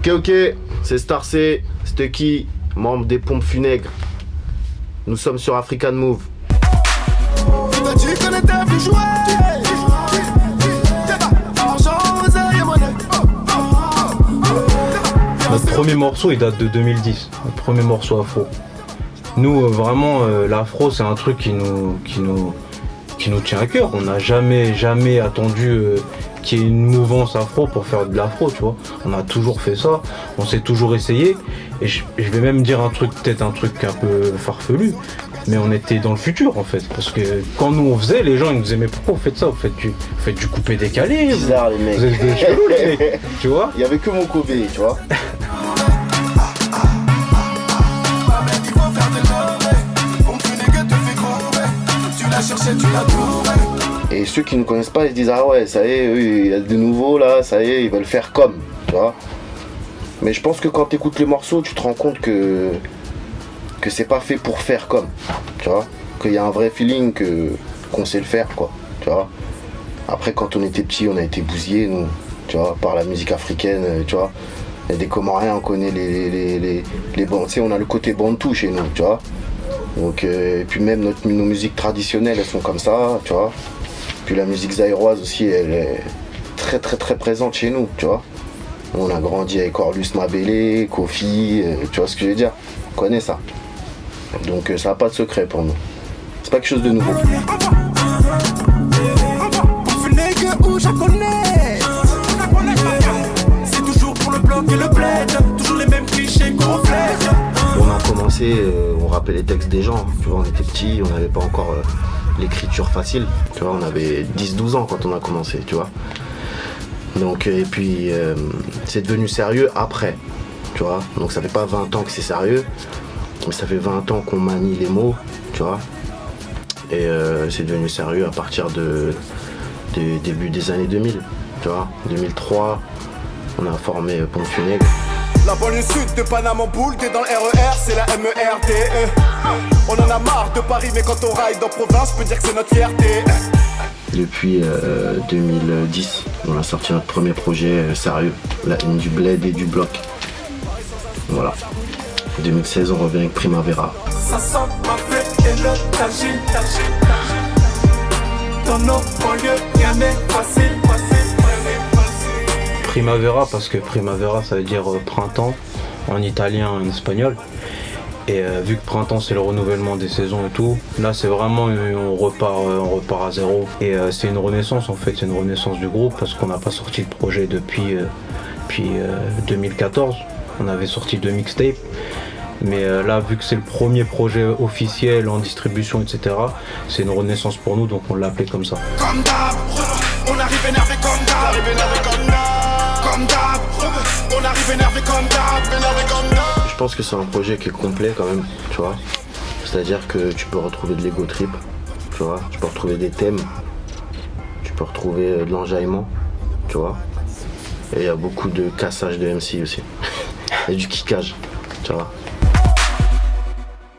Ok, c'est Starcé, Stucky, membre des Pompes Funègres. Nous sommes sur African Move. Notre premier morceau il date de 2010, notre premier morceau afro. Nous vraiment l'afro c'est un truc qui nous tient à cœur. On n'a jamais attendu qu'il y ait une mouvance afro pour faire de l'afro, tu vois. On a toujours fait ça, on s'est toujours essayé. Et je vais même dire peut-être un truc un peu farfelu, mais on était dans le futur en fait. Parce que quand nous on faisait, les gens ils nous disaient mais pourquoi vous faites ça, vous faites du coupé décalé. Bizarre les mecs. Vous êtes des chelous les mecs, tu vois. Il y avait que mon Kobe, tu vois. Et ceux qui ne connaissent pas, ils se disent ah ouais, ça y est, il y a de nouveaux là, ça y est, ils veulent faire comme, tu vois. Mais je pense que quand tu écoutes le morceau, tu te rends compte que c'est pas fait pour faire comme, tu vois. Qu'il y a un vrai feeling qu'on sait le faire, quoi, tu vois. Après, quand on était petit, on a été bousillés, nous, tu vois, par la musique africaine, tu vois. Il y a des Comoriens, on connaît les bandes, tu sais, on a le côté bantou chez nous, tu vois. Donc, et puis même nos musiques traditionnelles, elles sont comme ça, tu vois. Puis la musique zaïroise aussi, elle est très très très présente chez nous, tu vois. On a grandi avec Orlus Mabélé, Kofi, tu vois ce que je veux dire. On connaît ça. Donc ça n'a pas de secret pour nous. C'est pas quelque chose de nouveau. C'est toujours pour le bloc et le bled, toujours les mêmes clichés qu'on reflète. On a commencé, on rappelait les textes des gens, tu vois, on était petits, on n'avait pas encore l'écriture facile, tu vois, on avait 10-12 ans quand on a commencé, tu vois. Donc, et puis, c'est devenu sérieux après, tu vois. Donc ça fait pas 20 ans que c'est sérieux, mais ça fait 20 ans qu'on manie les mots, tu vois. Et c'est devenu sérieux à partir du début des années 2000, tu vois. 2003, on a formé Pompes Funègres. La banlieue sud de Paname en boule, t'es dans le RER, c'est la MERDE. On en a marre de Paris, mais quand on ride en province, je peux dire que c'est notre fierté. Depuis 2010, on a sorti notre premier projet sérieux, la haine du bled et du bloc. Voilà. 2016, on revient avec Primavera. Ça sent ma fête et le tagine. Dans nos banlieues, rien n'est facile. Primavera parce que Primavera ça veut dire printemps en italien et en espagnol. Et vu que printemps c'est le renouvellement des saisons et tout, là c'est vraiment on repart à zéro. Et c'est une renaissance en fait, c'est une renaissance du groupe parce qu'on n'a pas sorti de projet depuis 2014. On avait sorti 2 mixtapes. Mais là vu que c'est le premier projet officiel en distribution etc, c'est une renaissance pour nous donc on l'a appelé comme ça. Comme d'hab, on arrive énervé comme d'hab. Comme d'hab, on arrive énervé comme d'hab. Je pense que c'est un projet qui est complet quand même, tu vois. C'est-à-dire que tu peux retrouver de l'ego trip, tu vois. Tu peux retrouver des thèmes, tu peux retrouver de l'enjaillement, tu vois. Et il y a beaucoup de cassage de MC aussi. Et du kickage, tu vois.